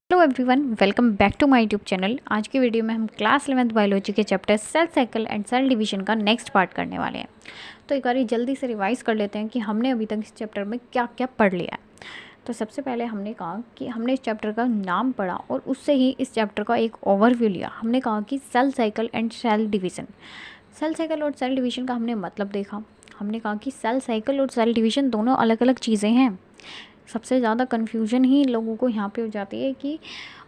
Hello everyone, welcome back to my YouTube channel. आज की video में हम क्लास 11th बायोलॉजी के chapter cell cycle and cell division का नेक्स्ट पार्ट करने वाले हैं। तो एक बार जल्दी से रिवाइज कर लेते हैं कि हमने अभी तक इस चैप्टर में क्या क्या पढ़ लिया है। तो सबसे पहले हमने कहा कि हमने इस चैप्टर का नाम पढ़ा और उससे ही इस चैप्टर का एक ओवरव्यू लिया। हमने कहा कि cell cycle and cell division, cell cycle और सेल डिवीज़न का हमने मतलब देखा। हमने कहा कि सेल साइकिल और सेल डिवीज़न दोनों अलग अलग चीज़ें हैं। सबसे ज़्यादा कन्फ्यूजन ही लोगों को यहाँ पे हो जाती है कि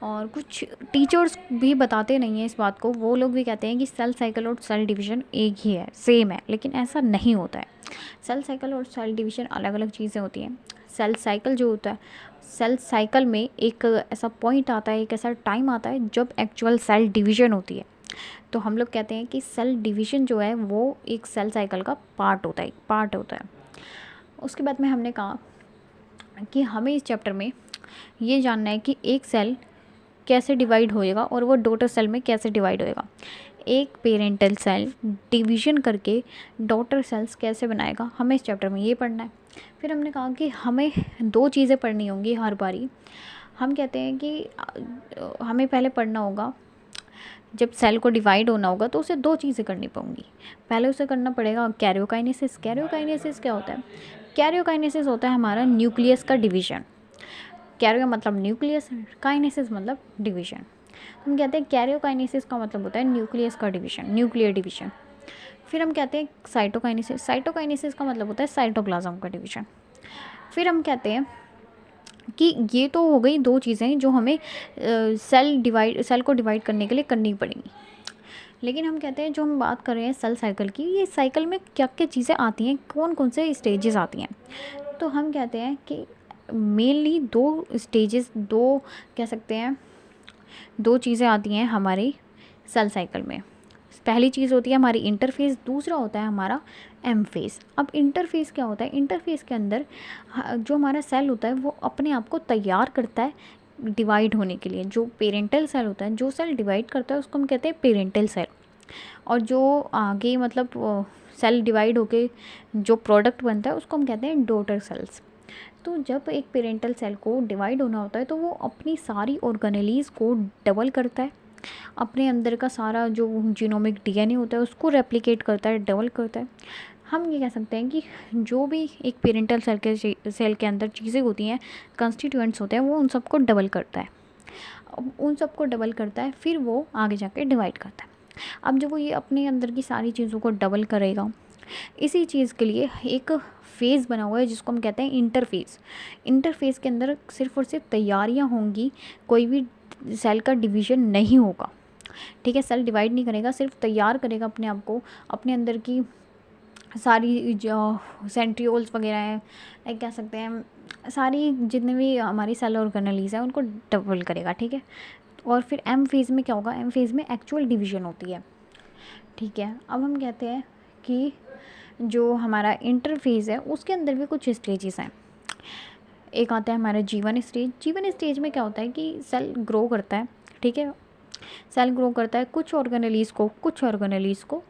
और कुछ टीचर्स भी बताते नहीं हैं इस बात को। वो लोग भी कहते हैं कि सेल साइकिल और सेल डिवीज़न एक ही है, सेम है, लेकिन ऐसा नहीं होता है। सेल साइकिल और सेल डिवीज़न अलग अलग चीज़ें होती हैं। सेल साइकिल जो होता है, सेल साइकिल में एक ऐसा पॉइंट आता है, एक ऐसा टाइम आता है जब एक्चुअल सेल डिवीज़न होती है। तो हम लोग कहते हैं कि सेल डिवीज़न जो है वो एक सेल साइकिल का पार्ट होता है। उसके बाद में हमने कहा कि हमें इस चैप्टर में ये जानना है कि एक सेल कैसे डिवाइड होएगा और वो डॉटर सेल में कैसे डिवाइड होएगा। एक पेरेंटल सेल डिवीज़न करके डॉटर सेल्स कैसे बनाएगा, हमें इस चैप्टर में ये पढ़ना है। फिर हमने कहा कि हमें दो चीज़ें पढ़नी होंगी हर बारी। हम कहते हैं कि हमें पहले पढ़ना होगा, जब सेल को डिवाइड होना होगा तो उसे दो चीज़ें करनी पड़ेंगी। पहले उसे करना पड़ेगा कैरियोकाइनेसिस। कैरियोकाइनेसिस क्या होता है? कैरियोकाइनेसिस होता है हमारा न्यूक्लियस का डिवीज़न। कैरियो मतलब न्यूक्लियस, काइनेसिस मतलब डिवीज़न। हम कहते हैं कैरियोकाइनेसिस का मतलब होता है न्यूक्लियस का डिवीज़न, न्यूक्लियर डिवीज़न। फिर हम कहते हैं साइटोकाइनेसिस। साइटोकाइनेसिस का मतलब होता है साइटोप्लाज्म का डिवीज़न। फिर हम कहते हैं कि ये तो हो गई दो चीज़ें जो हमें सेल को डिवाइड करने के लिए करनी पड़ेंगी। लेकिन हम कहते हैं जो हम बात कर रहे हैं सेल साइकिल की, ये साइकिल में क्या क्या चीज़ें आती हैं, कौन कौन से स्टेजेस आती हैं। तो हम कहते हैं कि मेनली दो स्टेजेस, दो कह सकते हैं, दो चीज़ें आती हैं हमारी सेल साइकिल में। पहली चीज़ होती है हमारी इंटरफेस, दूसरा होता है हमारा एम फेस। अब इंटरफेस क्या होता है? इंटरफेस के अंदर जो हमारा सेल होता है वो अपने आप को तैयार करता है डिवाइड होने के लिए। जो पेरेंटल सेल होता है, जो सेल डिवाइड करता है उसको हम कहते हैं पेरेंटल सेल। और जो आगे मतलब सेल डिवाइड होके जो प्रोडक्ट बनता है उसको हम कहते हैं डॉटर सेल्स। तो जब एक पेरेंटल सेल को डिवाइड होना होता है तो वो अपनी सारी ऑर्गेनेलीज़ को डबल करता है, अपने अंदर का सारा जो जीनोमिक डीएनए होता है उसको रेप्लिकेट करता है, डबल करता है। हम ये कह सकते हैं कि जो भी एक पेरेंटल सेल के अंदर चीज़ें होती हैं, कंस्टिट्यूएंट्स होते हैं, वो उन सबको डबल करता है। अब उन सबको डबल करता है, फिर वो आगे जाके डिवाइड करता है। अब जब वो ये अपने अंदर की सारी चीज़ों को डबल करेगा, इसी चीज़ के लिए एक फेज़ बना हुआ है जिसको हम कहते हैं इंटरफेस। इंटरफेस के अंदर सिर्फ और सिर्फ तैयारियां होंगी, कोई भी सेल का डिवीज़न नहीं होगा। ठीक है, सेल डिवाइड नहीं करेगा, सिर्फ तैयार करेगा अपने आप को, अपने अंदर की सारी जो सेंट्रियोल्स वगैरह हैं, लाइक कह सकते हैं सारी जितने भी हमारी सेल ऑर्गेनेलीज हैं उनको डबल करेगा। ठीक है, और फिर एम फेज़ में क्या होगा? एम फेज़ में एक्चुअल डिवीज़न होती है। ठीक है, अब हम कहते हैं कि जो हमारा इंटरफेज़ है उसके अंदर भी कुछ स्टेजेस हैं। एक आता है हमारा जीवन स्टेज। जीवन स्टेज में क्या होता है कि सेल ग्रो करता है। ठीक है, सेल ग्रो करता है, कुछ ऑर्गेनेलीज़ को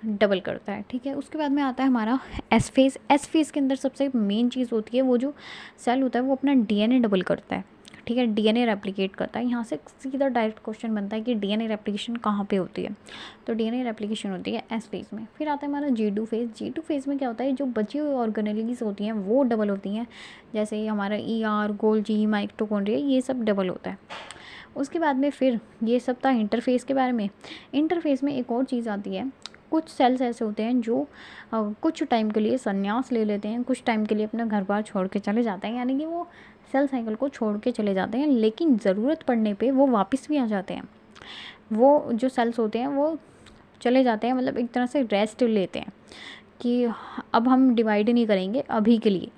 डबल करता है। ठीक है, उसके बाद में आता है हमारा एस फेज़। एस फेज़ के अंदर सबसे मेन चीज़ होती है, वो जो सेल होता है वो अपना डीएनए डबल करता है। ठीक है, डीएनए रेप्लिकेट करता है। यहाँ से सीधा डायरेक्ट क्वेश्चन बनता है कि डीएनए रेप्लिकेशन कहाँ पे होती है? तो डीएनए रेप्लिकेशन होती है एस फेज़ में। फिर आता है हमारा G2 फेज़। G2 फेज़ में क्या होता है? जो बची हुई ऑर्गेनेलीज होती हैं वो डबल होती हैं, जैसे हमारा ER, गोल्गी, माइटोकॉन्ड्रिया, ये सब डबल होता है। उसके बाद में फिर ये सब था इंटरफेस के बारे में। इंटरफेस में एक और चीज़ आती है, कुछ सेल्स ऐसे होते हैं जो कुछ टाइम के लिए संन्यास ले लेते हैं, कुछ टाइम के लिए अपना घर बार छोड़ के चले जाते हैं, यानी कि वो सेल साइकिल को छोड़ के चले जाते हैं, लेकिन ज़रूरत पड़ने पे वो वापस भी आ जाते हैं। वो जो सेल्स होते हैं वो चले जाते हैं, मतलब एक तरह से रेस्ट लेते हैं कि अब हम डिवाइड नहीं करेंगे अभी के लिए,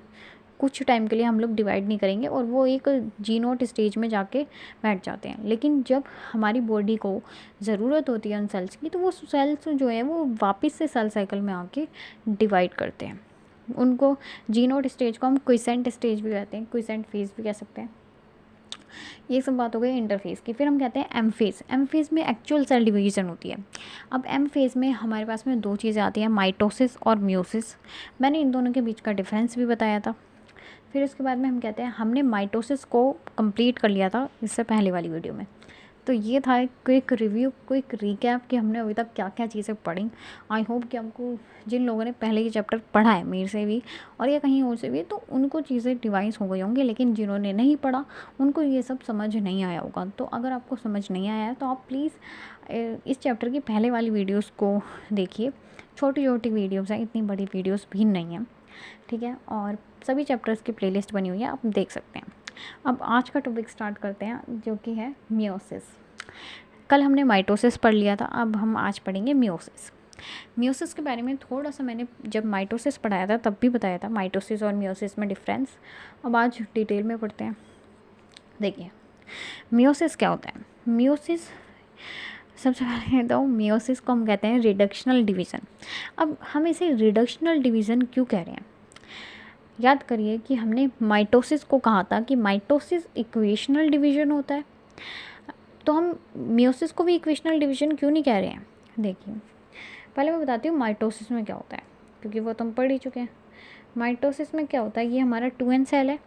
कुछ टाइम के लिए हम लोग डिवाइड नहीं करेंगे, और वो एक G0 स्टेज में जाके बैठ जाते हैं। लेकिन जब हमारी बॉडी को ज़रूरत होती है उन सेल्स की, तो वो सेल्स जो है वो वापस से सेल साइकिल में आके डिवाइड करते हैं। उनको G0 स्टेज को हम क्विसेंट स्टेज भी कहते हैं, क्विसेंट फेज़ भी कह सकते हैं। ये सब बात हो गई इंटरफेस की। फिर हम कहते हैं एम फेज़। एम फेज़ में एक्चुअल सेल डिवीज़न होती है। अब एम फेज़ में हमारे पास में दो चीज़ें आती हैं, माइटोसिस और म्यूसिस। मैंने इन दोनों के बीच का डिफरेंस भी बताया था। फिर उसके बाद में हम कहते हैं हमने माइटोसिस को कंप्लीट कर लिया था इससे पहले वाली वीडियो में। तो ये था एक क्विक रिव्यू, क्विक रिकैप कि हमने अभी तक क्या क्या चीज़ें पढ़ी। आई होप कि आपको, जिन लोगों ने पहले ये चैप्टर पढ़ा है मेरे से भी और या कहीं और से भी, तो उनको चीज़ें रिवाइज हो गई होंगी, लेकिन जिन्होंने नहीं पढ़ा उनको ये सब समझ नहीं आया होगा। तो अगर आपको समझ नहीं आया है तो आप प्लीज़ इस चैप्टर की पहले वाली वीडियोज़ को देखिए। छोटी छोटी वीडियोज़ हैं, इतनी बड़ी वीडियोज़ भी नहीं हैं, ठीक है। और सभी चैप्टर्स की प्लेलिस्ट बनी हुई है, आप देख सकते हैं। अब आज का टॉपिक स्टार्ट करते हैं, जो कि है मियोसिस। कल हमने माइटोसिस पढ़ लिया था, अब हम आज पढ़ेंगे मियोसिस। मियोसिस के बारे में थोड़ा सा मैंने जब माइटोसिस पढ़ाया था तब भी बताया था, माइटोसिस और मियोसिस में डिफरेंस। अब आज डिटेल में पढ़ते हैं। देखिए मियोसिस क्या होता है। मियोसिस, सबसे पहले तो मियोसिस को हम कहते हैं रिडक्शनल डिवीज़न। अब हम इसे रिडक्शनल डिवीज़न क्यों कह रहे हैं, याद करिए कि हमने माइटोसिस को कहा था कि माइटोसिस इक्वेशनल डिवीज़न होता है, तो हम मियोसिस को भी इक्वेशनल डिवीज़न क्यों नहीं कह रहे हैं। देखिए पहले मैं बताती हूँ माइटोसिस में क्या होता है, क्योंकि वो तो हम पढ़ ही चुके हैं। माइटोसिस में क्या होता है, ये हमारा 2n सेल है,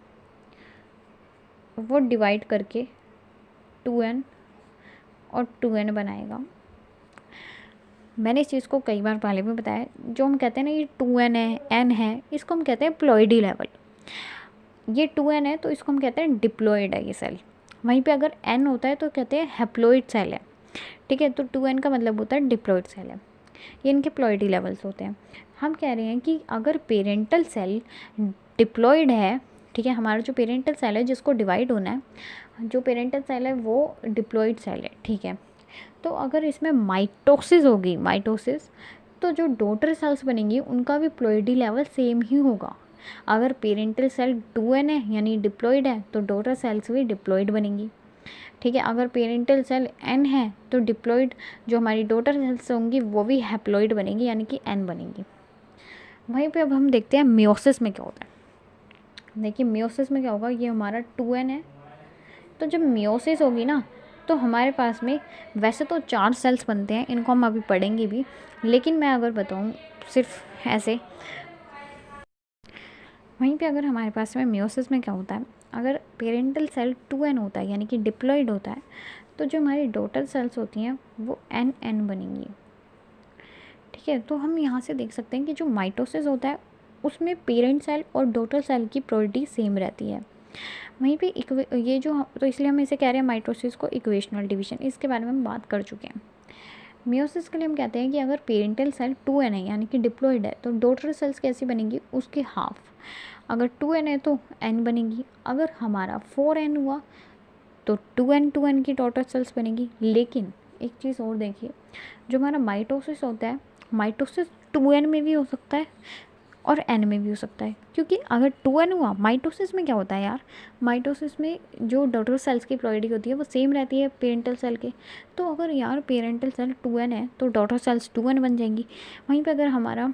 वो डिवाइड करके 2n और 2n बनाएगा। मैंने इस चीज़ को कई बार पहले भी बताया, जो हम कहते हैं ना ये 2n है, n है, इसको हम कहते हैं प्लॉइडी लेवल। ये 2n है तो इसको हम कहते हैं डिप्लॉइड है ये सेल। वहीं पे अगर n होता है तो कहते हैं हैप्लॉइड सेल है, ठीक है। तो 2n का मतलब होता है डिप्लॉइड सेल है, ये इनके प्लॉइडी लेवल्स होते हैं। हम कह रहे हैं कि अगर पेरेंटल सेल डिप्लॉइड है, ठीक है, हमारा जो पेरेंटल सेल है जिसको डिवाइड होना है, जो पेरेंटल सेल है वो डिप्लॉइड सेल है, ठीक है। तो अगर इसमें माइटोसिस होगी, माइटोसिस, तो जो डॉटर सेल्स बनेंगी उनका भी प्लॉइडी लेवल सेम ही होगा। अगर पेरेंटल सेल 2n है यानी डिप्लॉइड है तो डॉटर सेल्स भी डिप्लॉइड बनेंगी, ठीक है। अगर पेरेंटल सेल n है तो डिप्लॉइड जो हमारी डॉटर सेल्स होंगी वो भी हैप्लॉइड बनेंगी, यानी कि n बनेंगी। वहीं पे अब हम देखते हैं मियोसिस में क्या होता है। देखिए मियोसिस में क्या होगा, ये हमारा 2n है, तो जब मियोसिस होगी ना तो हमारे पास में वैसे तो 4 सेल्स बनते हैं, इनको हम अभी पढ़ेंगे भी, लेकिन मैं अगर बताऊँ सिर्फ ऐसे। वहीं पे अगर हमारे पास में मियोसिस में क्या होता है, अगर पेरेंटल सेल 2n होता है यानी कि डिप्लॉइड होता है, तो जो हमारी डॉटर सेल्स होती हैं वो n बनेंगी, ठीक है। तो हम यहाँ से देख सकते हैं कि जो माइटोसिस होता है उसमें पेरेंट सेल और डॉटर सेल की प्रोपर्टी सेम रहती है। वहीं पे ये जो, तो इसलिए हम इसे कह रहे हैं माइटोसिस को इक्वेशनल डिवीज़न, इसके बारे में हम बात कर चुके हैं। मियोसिस के लिए हम कहते हैं कि अगर पेरेंटल सेल 2n है यानी कि डिप्लॉइड है तो डॉटर सेल्स कैसी बनेंगी, उसके हाफ। अगर 2n है तो n बनेगी, अगर हमारा 4n हुआ तो 2n की डॉटर सेल्स बनेगी। लेकिन एक चीज़ और देखिए, जो हमारा माइटोसिस होता है, माइटोसिस 2n में भी हो सकता है और n में भी हो सकता है, क्योंकि अगर 2n हुआ, माइटोसिस में क्या होता है यार, माइटोसिस में जो डॉटर सेल्स की प्लॉइडी होती है वो सेम रहती है पेरेंटल सेल के। तो अगर यार पेरेंटल सेल 2n है तो डॉटर सेल्स 2n बन जाएंगी। वहीं पे अगर हमारा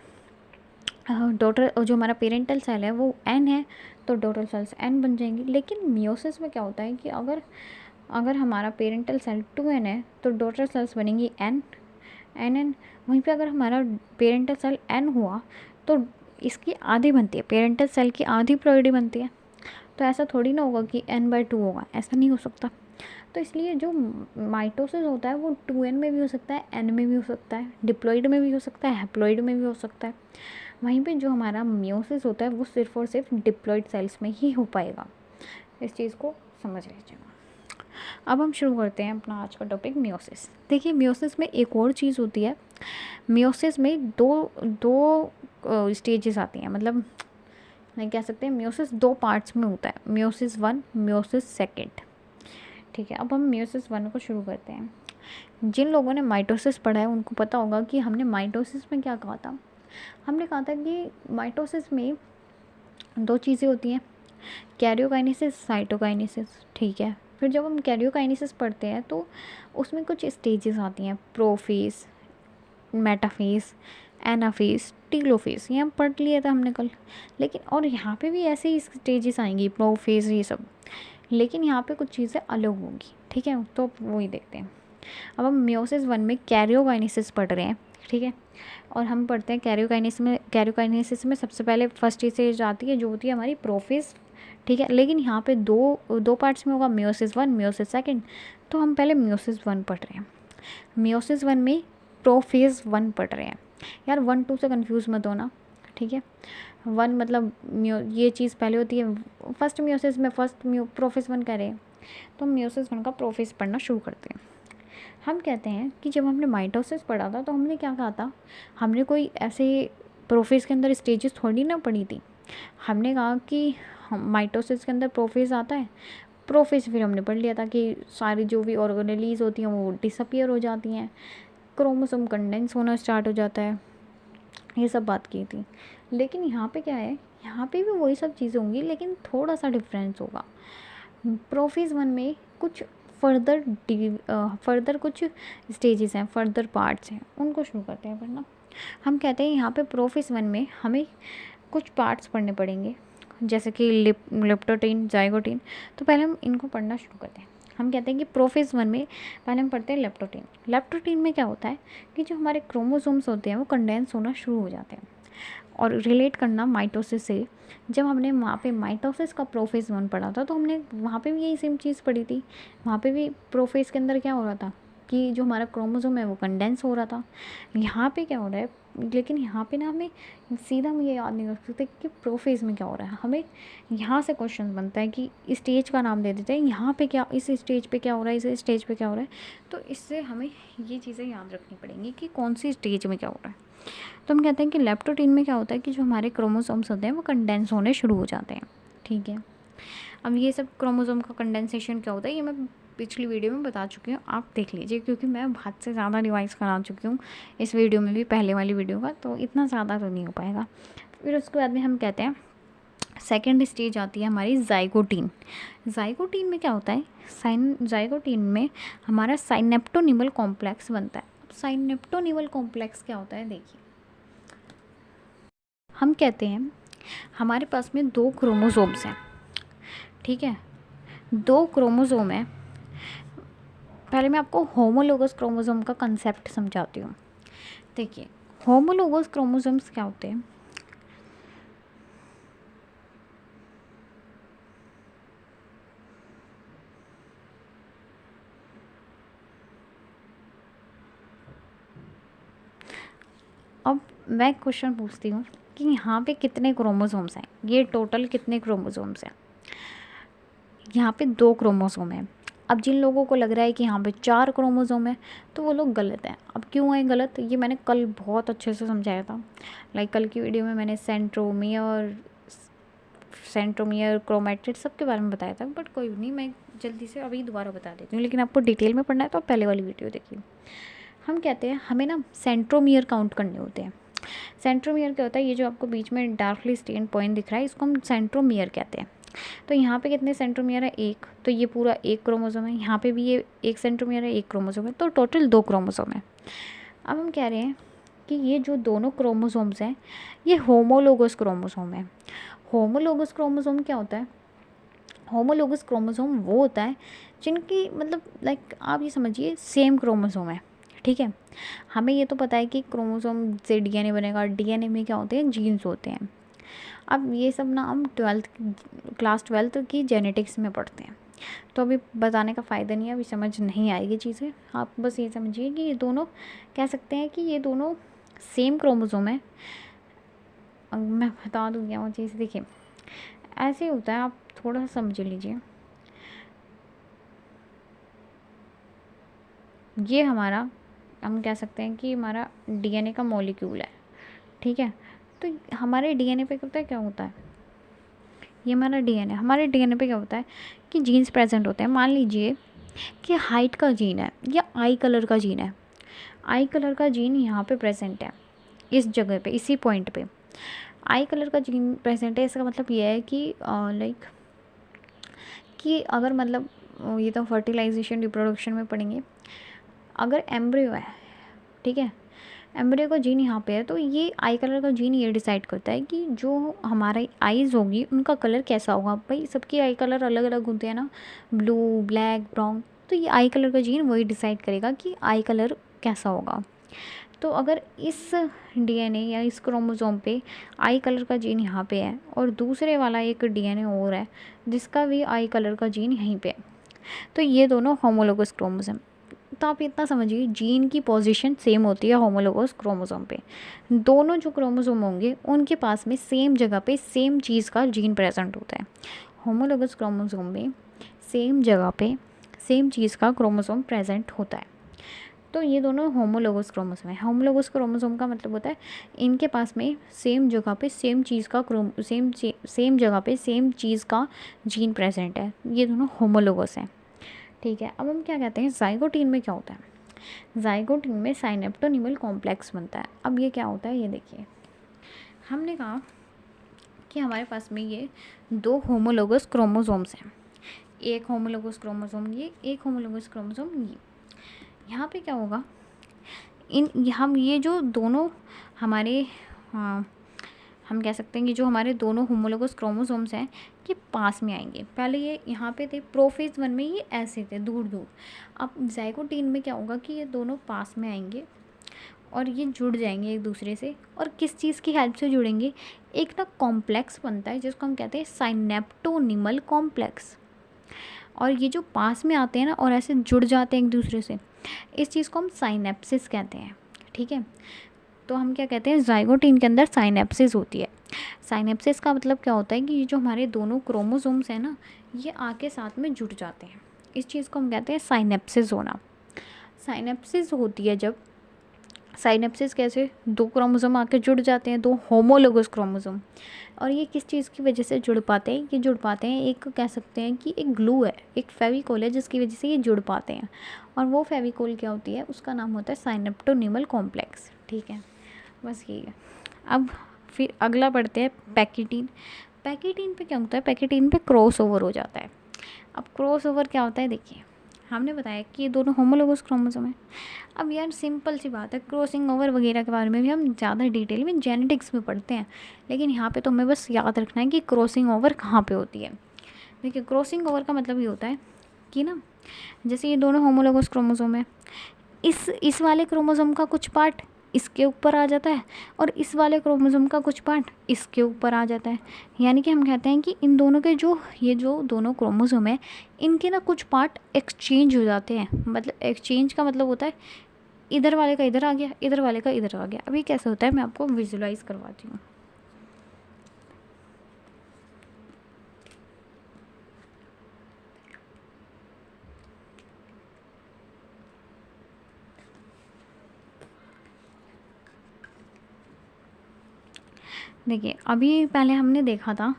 डॉटर, जो हमारा पेरेंटल सेल है वो n है तो डॉटर सेल्स n बन जाएंगी। लेकिन मियोसिस में क्या होता है कि अगर हमारा पेरेंटल सेल 2n है तो डॉटर सेल्स बनेंगी n। वहीं पे अगर हमारा पेरेंटल सेल n हुआ तो इसकी आधी बनती है, पेरेंटल सेल की आधी प्लॉइडी बनती है। तो ऐसा थोड़ी ना होगा कि n/2 होगा, ऐसा नहीं हो सकता। तो इसलिए जो माइटोसिस होता है वो 2n में भी हो सकता है, n में भी हो सकता है, डिप्लॉइड में भी हो सकता है, हैप्लॉइड में भी हो सकता है। वहीं पे जो हमारा मियोसिस होता है वो सिर्फ और सिर्फ डिप्लॉइड सेल्स में ही हो पाएगा। इस चीज़ को समझ लीजिएगा। अब हम शुरू करते हैं अपना आज का टॉपिक मियोसिस। देखिए मियोसिस में एक और चीज़ होती है, मियोसिस में दो स्टेजेस आती हैं, मतलब नहीं कह सकते, मियोसिस 2 पार्ट्स में होता है, मियोसिस 1, मियोसिस 2, ठीक है। अब हम मियोसिस 1 को शुरू करते हैं। जिन लोगों ने माइटोसिस पढ़ा है उनको पता होगा कि हमने माइटोसिस में क्या कहा था। हमने कहा था कि माइटोसिस में 2 चीज़ें होती हैं, कैरियोकाइनेसिस, साइटोकाइनेसिस, ठीक है। फिर जब हम कैरियोकाइनेसिस पढ़ते हैं तो उसमें कुछ स्टेजेस आती हैं, प्रोफेज, मेटाफेज, एनाफेज, टीलोफेज, ये हम पढ़ लिए था हमने कल। लेकिन और यहाँ पे भी ऐसे ही स्टेजेस आएंगी, प्रोफेज, ये सब, लेकिन यहाँ पे कुछ चीज़ें अलग होंगी, ठीक है। तो वही देखते हैं। अब हम मियोसिस 1 में कैरियोकाइनेसिस पढ़ रहे हैं, ठीक है। और हम पढ़ते हैं कैरियोकाइनेसिस में सबसे पहले फर्स्ट स्टेज आती है जो होती है हमारी प्रोफेज ठीक है। लेकिन यहाँ पे दो पार्ट्स में होगा, मियोसिस 1 मियोसिस 2। तो हम पहले मियोसिस 1 पढ़ रहे हैं। मियोसिस 1 में प्रोफेज 1 पढ़ रहे हैं। यार 1 2 से कंफ्यूज मत होना, ठीक है। 1 मतलब ये चीज़ पहले होती है, फर्स्ट मियोसिस में फर्स्ट प्रोफेज 1 कर रहे हैं, तो हम मियोसिस 1 का प्रोफेज पढ़ना शुरू करते हैं। हम कहते हैं कि जब हमने माइटोसिस पढ़ा था तो हमने क्या कहा था, हमने कोई ऐसे प्रोफेज के अंदर स्टेजेस थोड़ी ना पढ़ी थी। हमने कहा कि माइटोसिस के अंदर प्रोफेज आता है, प्रोफेज फिर हमने पढ़ लिया था कि सारी जो भी ऑर्गेनेलीज होती हैं वो डिसअपियर हो जाती हैं, क्रोमोसोम कंडेंस होना स्टार्ट हो जाता है, ये सब बात की थी। लेकिन यहाँ पे क्या है, यहाँ पे भी वही सब चीज़ें होंगी लेकिन थोड़ा सा डिफरेंस होगा। प्रोफेज 1 में कुछ फर्दर कुछ स्टेजेस हैं, फर्दर पार्ट्स हैं, उनको शुरू करते हैं पढ़ना। हम कहते हैं यहाँ पे प्रोफेज 1 में हमें कुछ पार्ट्स पढ़ने पड़ेंगे, जैसे कि लेप्टोटीन, जाइगोटीन। तो पहले हम इनको पढ़ना शुरू करते हैं। हम कहते हैं कि प्रोफेज 1 में पहले हम पढ़ते हैं लेप्टोटीन। लेप्टोटीन में क्या होता है कि जो हमारे क्रोमोसोम्स होते हैं वो कंडेंस होना शुरू हो जाते हैं। और रिलेट करना माइटोसिस से, जब हमने वहाँ पे माइटोसिस का प्रोफेज 1 पढ़ा था तो हमने वहाँ पे भी यही सेम चीज़ पढ़ी थी। वहाँ पे भी प्रोफेज के अंदर क्या हो रहा था कि जो हमारा क्रोमोसोम है वो कंडेंस हो रहा था। यहाँ पे क्या हो रहा है, लेकिन यहाँ पे ना हमें सीधा हम ये याद नहीं कर सकते कि प्रोफेज में क्या हो रहा है। हमें यहाँ से क्वेश्चन बनता है कि स्टेज का नाम दे देते हैं, यहाँ पे क्या, इस स्टेज पे क्या हो रहा है, इस स्टेज पे क्या हो रहा है। तो इससे हमें ये चीज़ें याद रखनी पड़ेंगी कि कौन सी स्टेज में क्या हो रहा है। तो हम कहते हैं कि लेप्टोटीन में क्या होता है कि जो हमारे क्रोमोसोम्स होते हैं वो कंडेंस होने शुरू हो जाते हैं, ठीक है। अब ये सब क्रोमोसोम का कंडेंसेशन क्या होता है ये मैं पिछली वीडियो में बता चुकी हूँ, आप देख लीजिए, क्योंकि मैं हद से ज़्यादा रिवाइज करा चुकी हूँ इस वीडियो में भी, पहले वाली वीडियो का, तो इतना ज़्यादा तो नहीं हो पाएगा। फिर उसके बाद में हम कहते हैं सेकेंड स्टेज आती है हमारी जाइगोटीन। जाइगोटीन में क्या होता है, जाइगोटीन में हमारा साइनेप्टोनिमल कॉम्प्लेक्स बनता है। अब साइनेप्टोनिमल कॉम्प्लेक्स क्या होता है देखिए, हम कहते हैं हमारे पास में 2 क्रोमोसोम्स हैं, ठीक है, 2 क्रोमोसोम है। पहले मैं आपको होमोलोगस क्रोमोसोम का कंसेप्ट समझाती हूँ। देखिए होमोलोगस क्रोमोसोम्स क्या होते हैं, अब मैं क्वेश्चन पूछती हूँ कि यहाँ पे कितने क्रोमोसोम्स हैं, ये टोटल कितने क्रोमोसोम्स हैं। यहाँ पे 2 क्रोमोसोम हैं। अब जिन लोगों को लग रहा है कि यहाँ पे 4 क्रोमोसोम है तो वो लोग गलत हैं। अब क्यों है गलत, ये मैंने कल बहुत अच्छे से समझाया था। कल की वीडियो में मैंने सेंट्रोमियर क्रोमैटिड सब के बारे में बताया था, बट कोई नहीं, मैं जल्दी से अभी दोबारा बता देती हूँ। लेकिन आपको डिटेल में पढ़ना है तो आप पहले वाली वीडियो देखिए। हम कहते हैं हमें ना सेंट्रोमियर काउंट करने होते हैं। सेंट्रोमियर क्या होता है, ये जो आपको बीच में डार्कली स्टेन पॉइंट दिख रहा है इसको हम सेंट्रोमियर कहते हैं। तो यहाँ पे कितने सेंट्रोमियर है, 1, तो ये पूरा 1 क्रोमोसोम है। यहाँ पे भी ये 1 सेंट्रोमियर है, 1 क्रोमोसोम है, तो टोटल 2 क्रोमोसोम है। अब हम कह रहे हैं कि ये जो दोनों क्रोमोसोम्स हैं ये होमोलोगस क्रोमोसोम है। होमोलोगस क्रोमोसोम क्या होता है, होमोलोगस क्रोमोसोम वो होता है जिनकी मतलब आप ये समझिए सेम क्रोमोसोम है, ठीक है। हमें ये तो पता है कि क्रोमोसोम से डीएनए बनेगा, डीएनए में क्या होते हैं, जीन्स होते हैं। अब ये सब ना हम क्लास 12 की जेनेटिक्स में पढ़ते हैं, तो अभी बताने का फ़ायदा नहीं है, अभी समझ नहीं आएगी चीज़ें। आप बस ये समझिए कि ये दोनों कह सकते हैं कि ये दोनों सेम क्रोमोसोम है। मैं बता दूँ क्या वो चीज़, देखिए ऐसे होता है, आप थोड़ा सा समझ लीजिए। ये हमारा, हम कह सकते हैं कि हमारा डीएनए का मॉलिक्यूल है, ठीक है। तो हमारे डीएनए पे क्या होता है, ये हमारा डीएनए, हमारे डीएनए पे क्या होता है कि जीन्स प्रेजेंट होते हैं। मान लीजिए कि हाइट का जीन है या आई कलर का जीन है, आई कलर का जीन यहाँ पे प्रेजेंट है, इस जगह पे, इसी पॉइंट पे आई कलर का जीन प्रेजेंट है। इसका मतलब ये है कि कि अगर ये तो फर्टिलाइजेशन रिप्रोडक्शन में पढ़ेंगे, अगर एम्ब्रियो है, ठीक है, एम्ब्रियो का जीन यहाँ पे है, तो ये आई कलर का जीन ये डिसाइड करता है कि जो हमारा आईज़ होगी उनका कलर कैसा होगा। भाई सबकी आई कलर अलग अलग होते हैं ना, ब्लू, ब्लैक, ब्राउन, तो ये आई कलर का जीन वही डिसाइड करेगा कि आई कलर कैसा होगा। तो अगर इस डीएनए या इस क्रोमोसोम पे आई कलर का जीन यहाँ पे है और दूसरे वाला एक डीएनए और है जिसका भी आई कलर का जीन यहीं पे है, तो ये दोनों होमोलोगस क्रोमोसोम। तो आप इतना समझिए जीन की पोजीशन सेम होती है होमोलोगस क्रोमोसोम पे। दोनों जो क्रोमोसोम होंगे उनके पास में सेम जगह पे सेम चीज़ का जीन प्रेजेंट होता है। होमोलोगस क्रोमोसोम में सेम जगह पे सेम चीज़ का क्रोमोसोम प्रेजेंट होता है। तो ये दोनों होमोलोगस क्रोमोसोम है। होमोलोगस क्रोमोसोम का मतलब होता है इनके पास में सेम जगह पे सेम चीज़ का सेम जगह पे सेम चीज़ का जीन प्रेजेंट है। ये दोनों होमोलोगस हैं, ठीक है। अब हम क्या कहते हैं जाइगोटीन में क्या होता है। जाइगोटीन में साइनेप्टोनिमल कॉम्प्लेक्स बनता है। अब ये क्या होता है ये देखिए, हमने कहा कि हमारे पास में ये दो होमोलोगस क्रोमोसोम्स हैं, एक होमोलोगस क्रोमोसोम ये, एक होमोलोगस क्रोमोसोम ये। यहाँ पे क्या होगा, हम ये जो दोनों हमारे हम कह सकते हैं कि जो हमारे दोनों होमोलोगस क्रोमोसोम्स हैं ये पास में आएंगे। पहले ये यहाँ पे थे प्रोफेज 1 में, ये ऐसे थे दूर दूर। अब जाइगोटीन में क्या होगा कि ये दोनों पास में आएंगे और ये जुड़ जाएंगे एक दूसरे से। और किस चीज़ की हेल्प से जुड़ेंगे, एक ना कॉम्प्लेक्स बनता है जिसको हम कहते हैं साइनेप्टोनिमल कॉम्प्लेक्स। और ये जो पास में आते हैं ना और ऐसे जुड़ जाते हैं एक दूसरे से, इस चीज़ को हम साइनेप्सिस कहते हैं, ठीक है। तो हम क्या कहते हैं जाइगोटीन के अंदर साइनेप्सिस होती है। साइनेप्सिस का मतलब क्या होता है कि ये जो हमारे दोनों क्रोमोसोम्स हैं ना ये आके साथ में जुड़ जाते हैं, इस चीज़ को हम कहते हैं साइनेप्सिस होना। साइनेप्सिस होती है जब, साइनेप्सिस कैसे, दो क्रोमोसोम आके जुड़ जाते हैं, दो होमोलोगस क्रोमोसोम। और ये किस चीज़ की वजह से जुड़ पाते हैं, ये जुड़ पाते हैं एक कह सकते हैं कि एक ग्लू है, एक फेविकोल है जिसकी वजह से ये जुड़ पाते हैं। और वो फेविकोल क्या होती है, उसका नाम होता है साइनेप्टोनिमल कॉम्प्लेक्स, ठीक है। बस यही है। अब फिर अगला पढ़ते हैं पैकिटीन। पैकिटीन पे क्या होता है, पैकिटीन पे क्रॉस ओवर हो जाता है। अब क्रॉस ओवर क्या होता है देखिए, हमने बताया कि ये दोनों होमोलोगस क्रोमोसोम है। अब यार सिंपल सी बात है, क्रॉसिंग ओवर वगैरह के बारे में भी हम ज़्यादा डिटेल में जेनेटिक्स में पढ़ते हैं, लेकिन यहाँ पे तो हमें बस याद रखना है कि क्रॉसिंग ओवर कहाँ पे होती है। देखिए क्रॉसिंग ओवर का मतलब ये होता है कि ना, जैसे ये दोनों होमोलोगस क्रोमोसोम है, इस वाले क्रोमोसोम का कुछ पार्ट इसके ऊपर आ जाता है और इस वाले क्रोमोसोम का कुछ पार्ट इसके ऊपर आ जाता है। यानी कि हम कहते हैं कि इन दोनों के ये जो दोनों क्रोमोसोम है इनके ना कुछ पार्ट एक्सचेंज हो जाते हैं। मतलब एक्सचेंज का मतलब होता है इधर वाले का इधर आ गया, इधर वाले का इधर आ गया। अभी कैसे होता है मैं आपको विजुलाइज करवाती हूँ। देखिए अभी पहले हमने देखा था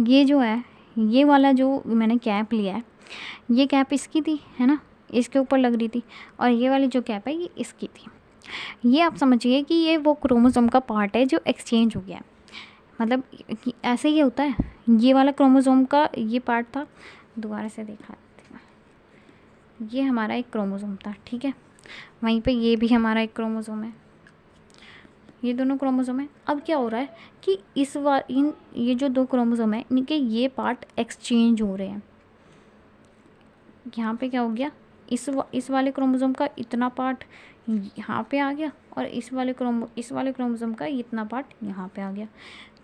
ये जो है, ये वाला जो मैंने कैप लिया है, ये कैप इसकी थी है ना, इसके ऊपर लग रही थी। और ये वाली जो कैप है ये इसकी थी। ये आप समझिए कि ये वो क्रोमोसोम का पार्ट है जो एक्सचेंज हो गया है। मतलब ऐसे ही होता है, ये वाला क्रोमोसोम का ये पार्ट था, दोबारा से देखा, ये हमारा एक क्रोमोसोम था, ठीक है। वहीं पे ये भी हमारा एक क्रोमोसोम है, ये दोनों क्रोमोसोम है। अब क्या हो रहा है कि ये जो दो क्रोमोसोम है इनके ये पार्ट एक्सचेंज हो रहे हैं। यहाँ पे क्या हो गया, इस वाले क्रोमोसोम का इतना पार्ट यहाँ पे आ गया और इस वाले क्रोमोसोम का इतना पार्ट यहाँ पे आ गया।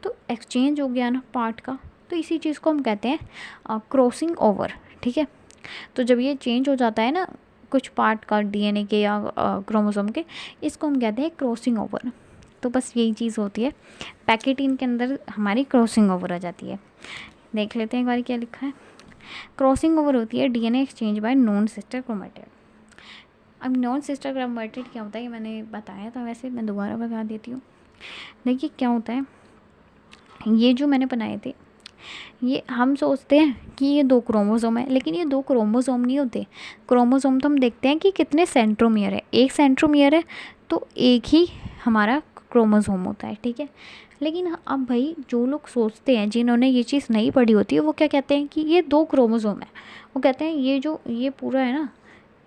तो एक्सचेंज हो गया ना पार्ट का, तो इसी चीज़ को हम कहते हैं क्रॉसिंग ओवर, ठीक है। तो जब ये चेंज हो जाता है ना कुछ पार्ट का डीएनए के या क्रोमोसोम के, इसको हम कहते हैं क्रॉसिंग ओवर। तो बस यही चीज़ होती है, पैकेटीन के अंदर हमारी क्रॉसिंग ओवर आ जाती है। देख लेते हैं एक बार क्या लिखा है। क्रॉसिंग ओवर होती है DNA exchange bye non sister chromatid. अब नॉन सिस्टर क्रोमैटिड क्या होता है ये मैंने बताया था, वैसे मैं दोबारा बता देती हूँ। देखिए क्या होता है, ये जो मैंने बनाए थे ये हम सोचते हैं कि ये दो क्रोमोसोम है, लेकिन ये दो क्रोमोसोम नहीं होते। क्रोमोसोम तो हम देखते हैं कि कितने सेंट्रोमियर है, एक सेंट्रोमियर है तो एक ही हमारा क्रोमोसोम होता है, ठीक है। लेकिन अब भाई जो लोग सोचते हैं, जिन्होंने ये चीज़ नहीं पढ़ी होती है, वो क्या कहते हैं कि ये दो क्रोमोसोम है। वो कहते हैं ये पूरा है ना,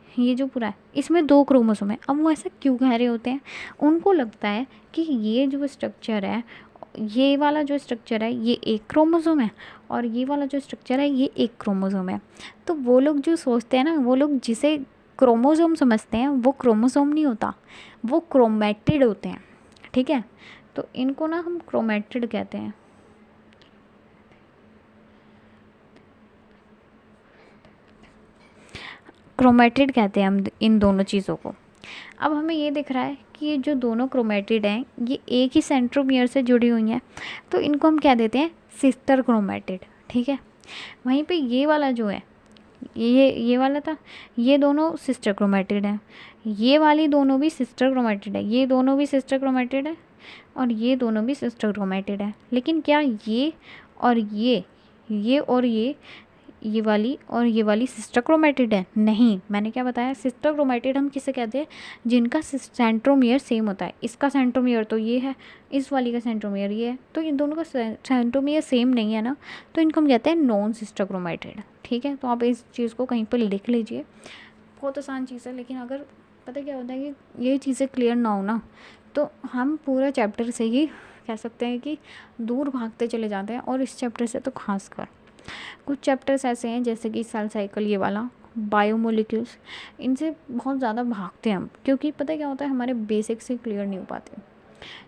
ये जो पूरा है इसमें दो क्रोमोसोम है। अब वो ऐसा क्यों कह रहे होते हैं, उनको लगता है कि ये जो स्ट्रक्चर है, ये वाला जो स्ट्रक्चर है ये एक क्रोमोसोम है और ये वाला जो स्ट्रक्चर है ये एक क्रोमोसोम है। तो वो लोग जो सोचते हैं ना, वो लोग जिसे क्रोमोसोम समझते हैं, वो क्रोमोसोम नहीं होता, वो क्रोमैटिड होते हैं, ठीक है। तो इनको ना हम क्रोमैटिड कहते हैं। क्रोमैटिड कहते हैं हम इन दोनों चीज़ों को। अब हमें ये दिख रहा है कि ये जो दोनों क्रोमैटिड हैं ये एक ही सेंट्रोमियर से जुड़ी हुई हैं, तो इनको हम क्या देते हैं, सिस्टर क्रोमैटिड, ठीक है। वहीं पे ये वाला जो है, ये वाला था, ये दोनों सिस्टर क्रोमैटिड हैं, ये वाली दोनों भी सिस्टर क्रोमैटिड है, ये दोनों भी सिस्टर क्रोमैटिड है, और ये दोनों भी सिस्टर क्रोमैटिड है। लेकिन क्या ये और ये और ये वाली और ये वाली सिस्टर क्रोमैटिड है? नहीं, मैंने क्या बताया, सिस्टर क्रोमैटिड हम किसे कहते हैं, जिनका सेंट्रोमियर सेम होता है। इसका सेंट्रोमियर तो ये है, इस वाली का सेंट्रोमियर ये है, तो इन दोनों का सेंट्रोमियर सेम नहीं है ना, तो इनको हम कहते हैं नॉन सिस्टर क्रोमैटिड, ठीक है। तो आप इस चीज़ को कहीं पर लिख लीजिए, बहुत आसान चीज़ है। लेकिन अगर पता क्या होता है कि ये चीज़ें क्लियर ना हो ना, तो हम पूरा चैप्टर से ही कह सकते हैं कि दूर भागते चले जाते हैं, और इस चैप्टर से तो खासकर कुछ चैप्टर्स ऐसे हैं जैसे कि सेल साइकिल, ये वाला बायोमोलिक्यूल्स, इनसे बहुत ज़्यादा भागते हैं हम, क्योंकि पता है क्या होता है, हमारे बेसिक्स से क्लियर नहीं हो पाते,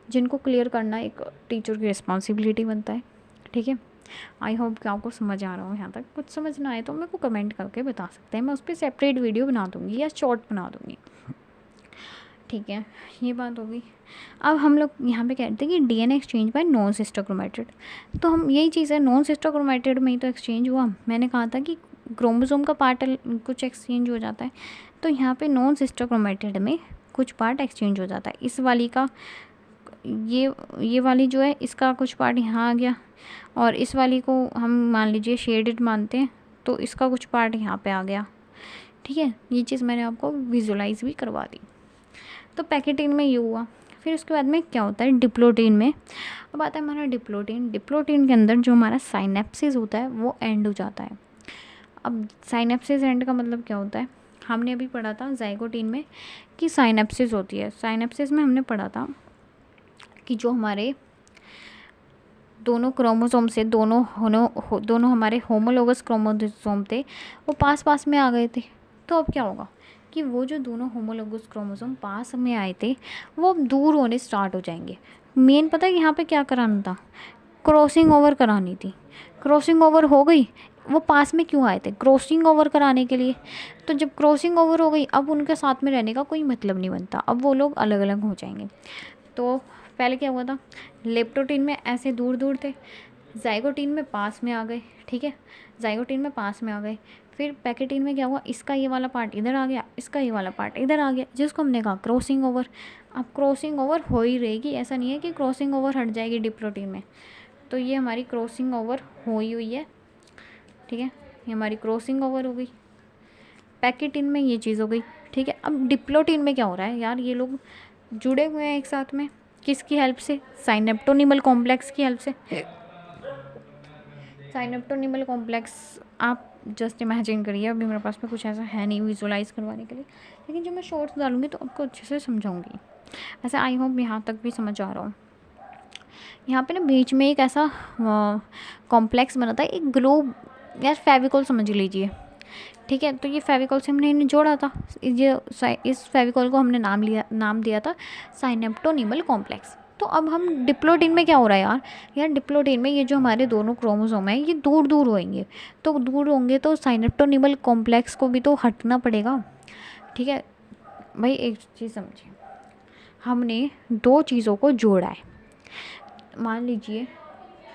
जिनको क्लियर करना एक टीचर की रिस्पॉन्सिबिलिटी बनता है, ठीक है। आई होप कि आपको समझ आ रहा हो यहाँ तक। कुछ समझ ना आए तो मेरे को कमेंट करके बता सकते हैं, मैं उस पर सेपरेट वीडियो बना दूँगी या शॉर्ट बना दूँगी, ठीक है। ये बात होगी। अब हम लोग यहाँ पे कहते हैं कि DNA exchange bye non sister chromatid, तो हम यही चीज़ है, नॉन सिस्टर क्रोमैटिड में ही तो एक्सचेंज हुआ। मैंने कहा था कि क्रोमोसोम का पार्ट कुछ एक्सचेंज हो जाता है, तो यहाँ पे नॉन सिस्टर क्रोमैटिड में कुछ पार्ट एक्सचेंज हो जाता है। इस वाली का ये वाली जो है, इसका कुछ पार्ट यहाँ आ गया, और इस वाली को हम मान लीजिए शेडेड मानते हैं, तो इसका कुछ पार्ट यहाँ पे आ गया, ठीक है। ये चीज़ मैंने आपको विजुलाइज भी करवा दी। तो पैकेटिन में ये हुआ। फिर उसके बाद में क्या होता है, डिप्लोटीन में। अब आता है हमारा डिप्लोटीन। डिप्लोटीन के अंदर जो हमारा साइनेप्सिस होता है वो एंड हो जाता है। अब साइनेप्सिस एंड का मतलब क्या होता है, हमने अभी पढ़ा था जाइगोटीन में कि साइनेप्सिस होती है। साइनेप्सिस में हमने पढ़ा था कि जो हमारे दोनों क्रोमोसोम से दोनों हमारे होमोलोगस क्रोमोसोम थे, वो पास पास में आ गए थे। तो अब क्या होगा कि वो जो दोनों होमोलोगस क्रोमोसोम पास में आए थे, वो अब दूर होने स्टार्ट हो जाएंगे। मेन पता है यहाँ पे क्या कराना था, क्रॉसिंग ओवर करानी थी। क्रॉसिंग ओवर हो गई, वो पास में क्यों आए थे, क्रॉसिंग ओवर कराने के लिए। तो जब क्रॉसिंग ओवर हो गई, अब उनके साथ में रहने का कोई मतलब नहीं बनता, अब वो लोग अलग अलग हो जाएंगे। तो पहले क्या हुआ था, लेप्टोटीन में ऐसे दूर दूर थे, जाइगोटीन में पास में आ गए, ठीक है, जाइगोटीन में पास में आ गए। फिर पैकेटीन में क्या हुआ, इसका ये वाला पार्ट इधर आ गया, इसका ये वाला पार्ट इधर आ गया, जिसको हमने कहा क्रॉसिंग ओवर। अब क्रॉसिंग ओवर हो ही रहेगी, ऐसा नहीं है कि क्रॉसिंग ओवर हट जाएगी डिप्लोटीन में। तो ये हमारी क्रॉसिंग ओवर हो ही हुई है, ठीक है, ये हमारी क्रॉसिंग ओवर हो गई। पैकेटीन में ये चीज़ हो गई, ठीक है। अब डिप्लोटीन में क्या हो रहा है यार, ये लोग जुड़े हुए हैं एक साथ में, किसकी हेल्प से, साइनेप्टोनिमल कॉम्प्लेक्स की हेल्प से। साइनेप्टोनिमल कॉम्प्लेक्स आप जस्ट इमेजिन करिए, अभी मेरे पास में कुछ ऐसा है नहीं विजुलाइज करवाने के लिए, लेकिन जब मैं शॉर्ट्स डालूंगी तो आपको अच्छे से समझाऊंगी। ऐसे आई होप यहाँ तक भी समझ आ रहा हो। यहाँ पे ना बीच में एक ऐसा कॉम्प्लेक्स बना था, एक ग्लोब या फेविकोल समझ लीजिए, ठीक है। तो ये फेविकोल से हमने इन्हें जोड़ा था, इस फेविकोल को हमने नाम दिया था साइनेप्टोनिमल कॉम्प्लेक्स। तो अब हम डिप्लोटीन में क्या हो रहा है यार डिप्लोटीन में ये जो हमारे दोनों क्रोमोसोम हैं ये दूर दूर होंगे, तो दूर होंगे तो साइनेप्टोनिमल कॉम्प्लेक्स को भी तो हटना पड़ेगा, ठीक है भाई। एक चीज़ समझिए, हमने दो चीज़ों को जोड़ा है। मान लीजिए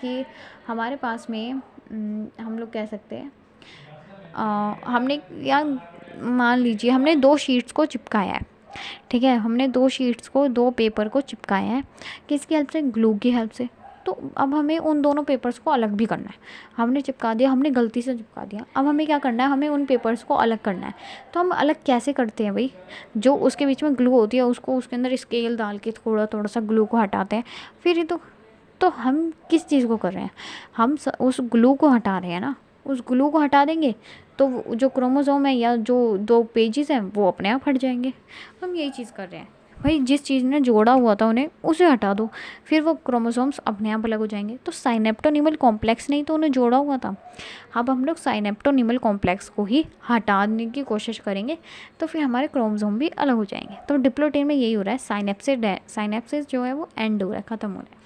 कि हमारे पास में हम लोग कह सकते हैं हमने, या मान लीजिए हमने दो शीट्स को चिपकाया है, ठीक है, हमने दो शीट्स को, दो पेपर को चिपकाया है, किसकी हेल्प से, ग्लू की हेल्प से। तो अब हमें उन दोनों पेपर्स को अलग भी करना है। हमने चिपका दिया, हमने गलती से चिपका दिया, अब हमें क्या करना है, हमें उन पेपर्स को अलग करना है। तो हम अलग कैसे करते हैं भाई, जो उसके बीच में ग्लू होती है उसको उसके अंदर स्केल डाल के थोड़ा थोड़ा सा ग्लू को हटाते हैं, फिर ही तो हम किस चीज़ को कर रहे हैं, हम उस ग्लू को हटा रहे हैं ना। उस ग्लू को हटा देंगे तो जो क्रोमोसोम है या जो दो पेजेस हैं वो अपने आप हट जाएंगे। हम यही चीज़ कर रहे हैं, भाई जिस चीज़ ने जोड़ा हुआ था उन्हें उसे हटा दो, फिर वो क्रोमोसोम्स अपने आप अलग हो जाएंगे। तो साइनेप्टोनिमल कॉम्प्लेक्स नहीं तो उन्हें जोड़ा हुआ था। अब हम लोग साइनेप्टोनिमल कॉम्प्लेक्स को ही हटाने की कोशिश करेंगे तो फिर हमारे क्रोमोसोम भी अलग हो जाएंगे। तो डिप्लोटेन में यही हो रहा है, साइनेप्सिस जो है वो एंड हो रहा है, ख़त्म हो रहा है,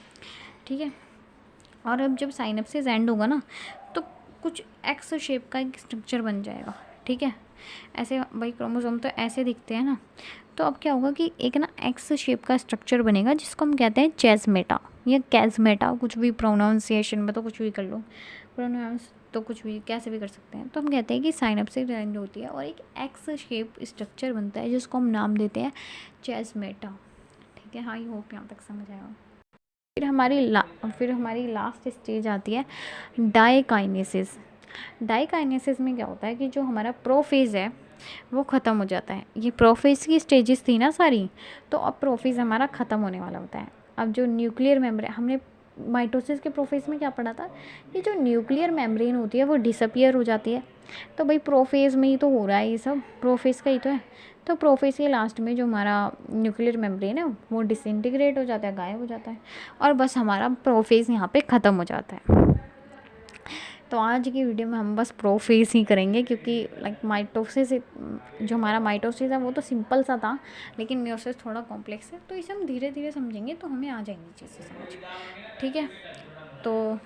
ठीक है। और अब जब साइनेप्सिस एंड होगा ना तो कुछ एक्स शेप का एक स्ट्रक्चर बन जाएगा, ठीक है। ऐसे भाई क्रोमोसोम तो ऐसे दिखते हैं ना, तो अब क्या होगा कि एक ना एक्स शेप का स्ट्रक्चर बनेगा जिसको हम कहते हैं चेस्मेटा या कैजमेटा, कुछ भी प्रोनाउंसिएशन में तो कुछ भी कर लो, प्रोनाउंस तो कुछ भी कैसे भी कर सकते हैं। तो हम कहते हैं कि साइनेप्सिस एंड होती है और एक एक्स शेप स्ट्रक्चर बनता है जिसको हम नाम देते हैं चेस्मेटा, ठीक है। हाँ, आई होप यहाँ तक समझ आया। फिर हमारी लास्ट स्टेज आती है डाइकाइनेसिस। डाइकाइनेसिस में क्या होता है कि जो हमारा प्रोफेज है वो ख़त्म हो जाता है। ये प्रोफेज की स्टेजेस थी ना सारी, तो अब प्रोफेज हमारा ख़त्म होने वाला होता है। अब जो न्यूक्लियर मेम्ब्रेन, हमने माइटोसिस के प्रोफेज में क्या पढ़ा था कि जो न्यूक्लियर मेम्ब्रेन होती है वो डिसअपियर हो जाती है। तो भाई प्रोफेज में ही तो हो रहा है, ये सब प्रोफेज का ही तो है। तो प्रोफेज के लास्ट में जो हमारा न्यूक्लियर मेम्ब्रेन है वो डिसइंटीग्रेट हो जाता है, गायब हो जाता है, और बस हमारा प्रोफेज यहाँ पे ख़त्म हो जाता है। तो आज की वीडियो में हम बस प्रोफेज ही करेंगे क्योंकि लाइक माइटोसिस, जो हमारा माइटोसिस है वो तो सिंपल सा था, लेकिन मियोसिस थोड़ा कॉम्प्लेक्स है। तो इसे हम धीरे धीरे समझेंगे तो हमें आ जाएंगी चीज़ें समझ, ठीक है। तो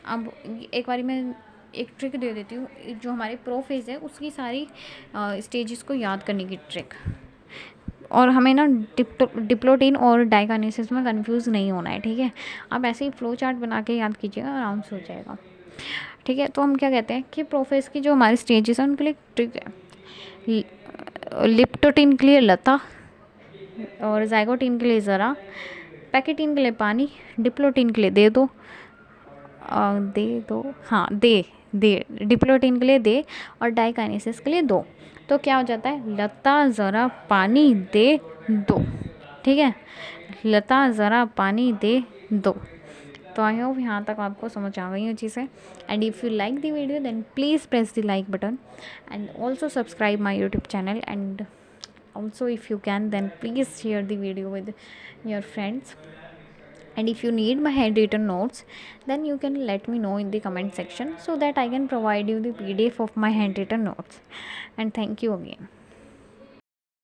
अब एक बारी मैं एक ट्रिक दे देती हूँ, जो हमारे प्रोफेज है उसकी सारी स्टेजेस को याद करने की ट्रिक। और हमें ना डिप्लोटीन और डाइकाइनेसिस में कंफ्यूज नहीं होना है, ठीक है। आप ऐसे ही फ्लो चार्ट बना के याद कीजिएगा, आराम से हो जाएगा, ठीक है। तो हम क्या कहते हैं कि प्रोफेज की जो हमारी स्टेजेस हैं उनके लिए ट्रिक है। लिप्टोटीन के लिए लता, और जाइगोटीन के लिए ज़रा, पैकेटीन के लिए पानी, डिप्लोटीन के लिए दे दो, दे डिप्लोटीन के लिए दे, और डाइकाइनेसिस के लिए दो। तो क्या हो जाता है, लता ज़रा पानी दे दो, ठीक है। लता ज़रा पानी दे दो। तो आई होप यहाँ तक आपको समझ आ गई हैं चीज़ें। And if you like the video then please press the like button and also subscribe my YouTube channel, and also if you can then please share the video with your friends. And if you need my handwritten notes then you can let me know in the comment section so that I can provide you the PDF of my handwritten notes. And thank you again.